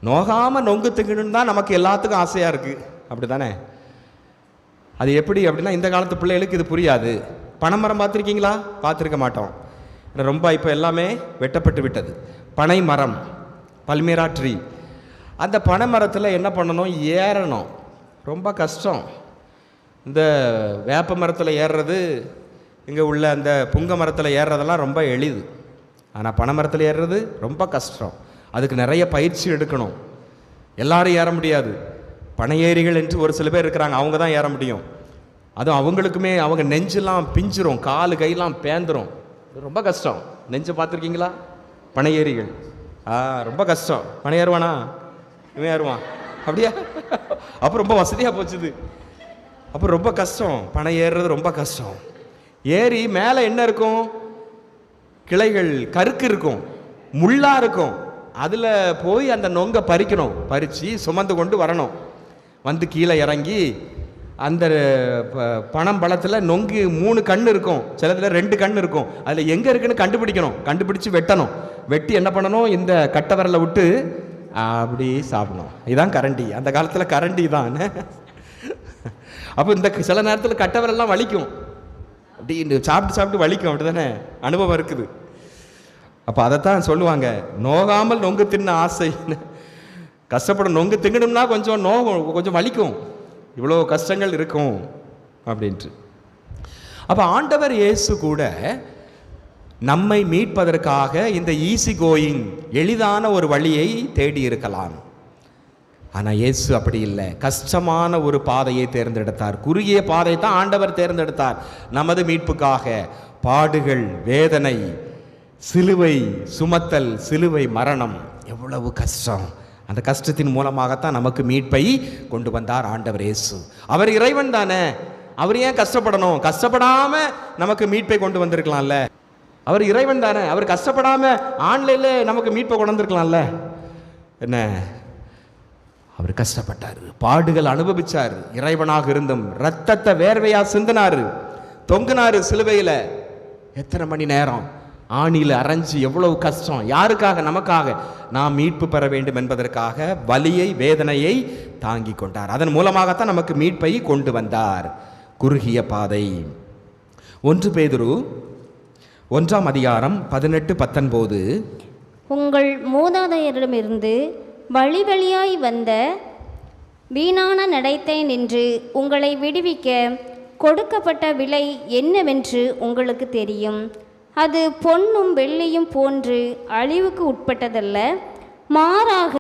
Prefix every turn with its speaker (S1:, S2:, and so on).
S1: நோகாமல் நொங்கு திங்கணும்னு தான் நமக்கு எல்லாத்துக்கும் ஆசையாக இருக்குது, அப்படி தானே? அது எப்படி அப்படின்னா, இந்த காலத்து பிள்ளைகளுக்கு இது புரியாது. பனைமரம் பார்த்துருக்கீங்களா? பார்த்துருக்க மாட்டோம். ரொம்ப இப்போ எல்லாமே வெட்டப்பட்டு விட்டது. பனை மரம், பல்மேரா ட்ரீ. அந்த பனை மரத்தில் என்ன பண்ணணும்? ஏறணும், ரொம்ப கஷ்டம். இந்த வேப்ப மரத்தில் ஏறுறது, இங்கே உள்ள அந்த புங்க மரத்தில் ஏறுறதெல்லாம் ரொம்ப எளிது. ஆனால் பனை மரத்தில் ஏறுறது ரொம்ப கஷ்டம். அதுக்கு நிறைய பயிற்சி எடுக்கணும். எல்லாரும் ஏற முடியாது. பனையேறிகள் என்று ஒரு சில பேர் இருக்கிறாங்க, அவங்க தான் ஏற முடியும். அதுவும் அவங்களுக்குமே அவங்க நெஞ்செல்லாம் பிஞ்சிரும், காலு கையெல்லாம் பேந்துரும். ரொம்ப கஷ்டம். நெஞ்சை பார்த்துருக்கீங்களா? பனையேறிகள் ரொம்ப கஷ்டம். பனை ஏறுவானா? இவன் ஏறுவான் அப்படியா? அப்போ ரொம்ப வசதியாக போச்சுது. அப்போ ரொம்ப கஷ்டம், பனை ஏறுறது ரொம்ப கஷ்டம். ஏறி மேலே என்ன இருக்கும்? கிளைகள், கருக்கு இருக்கும், முள்ளா இருக்கும். அதில் போய் அந்த நொங்கை பறிக்கணும். பறித்து சுமந்து கொண்டு வரணும். வந்து கீழே இறங்கி அந்த பனம் பழத்தில் நொங்கு 3 கண் இருக்கும், சிலதில் 2 கண் இருக்கும். அதில் எங்கே இருக்குன்னு கண்டுபிடிக்கணும். கண்டுபிடிச்சி வெட்டணும். வெட்டி என்ன பண்ணணும்? இந்த கட்டை விரலை விட்டு அப்படி சாப்பிடணும். இதுதான் கரண்டி. அந்த காலத்தில் கரண்டி தான். அப்போ இந்த சில நேரத்தில் கட்டை விரல்லாம் வலிக்கும், அப்படி சாப்பிட்டு சாப்பிட்டு வலிக்கும், அப்படி தானே? அனுபவம் இருக்குது. அப்போ அதைத்தான் சொல்லுவாங்க, நோகாமல் நொங்கு தின்ன ஆசை. கஷ்டப்படும். நொங்கு திங்கணும்னா கொஞ்சம் நோகும், கொஞ்சம் வலிக்கும், இவ்வளோ கஷ்டங்கள் இருக்கும் அப்படின்ட்டு. அப்போ ஆண்டவர் இயேசு கூட நம்மை மீட்பதற்காக இந்த ஈஸி கோயிங், எளிதான ஒரு வழியை தேடி இருக்கலாம். ஆனால் இயேசு அப்படி இல்லை. கஷ்டமான ஒரு பாதையை தேர்ந்தெடுத்தார். குறுகிய பாதை தான் ஆண்டவர் தேர்ந்தெடுத்தார் நமது மீட்புக்காக. பாடுகள், வேதனை, சிலுவை சுமத்தல், சிலுவை மரணம், எவ்வளவு கஷ்டம். அந்த கஷ்டத்தின் மூலமாகத்தான் நமக்கு மீட்பை கொண்டு வந்தார் ஆண்டவர் இயேசு. அவர் இறைவன் தானே, அவர் ஏன் கஷ்டப்படணும்? கஷ்டப்படாம நமக்கு மீட்பை கொண்டு வந்திருக்கலாம்ல. அவர் இறைவன் தானே, அவர் கஷ்டப்படாம ஆன்லைன்ல நமக்கு மீட்பை கொண்டு வந்திருக்கலாம்ல. என்ன, அவர் கஷ்டப்பட்டார், பாடுகள் அனுபவிச்சார். இறைவனாக இருந்தும் ரத்தத்தை வேர்வையா சிந்தினாரு, தொங்குனாரு சிலுவையில. எத்தனை மணி நேரம் ஆணியில் அரைஞ்சு, எவ்வளவு கஷ்டம். யாருக்காக? நமக்காக. நாம் மீட்பு பெற வேண்டும் என்பதற்காக வலியை, வேதனையை தாங்கி கொண்டார். அதன் மூலமாகத்தான் நமக்கு மீட்பை கொண்டு வந்தார். குறுகிய பாதை. 1 பேதுரு 1ஆம் அதிகாரம் 18-19.
S2: உங்கள் மூதாதையரிடமிருந்து வழி வழியாய் வந்த வீணான நடைத்தை நின்று உங்களை விடுவிக்க கொடுக்கப்பட்ட விலை என்னவென்று உங்களுக்கு தெரியும். அது பொன்னும் வெள்ளியும் போன்று அழிவுக்கு உட்பட்டதல்ல, மாறாக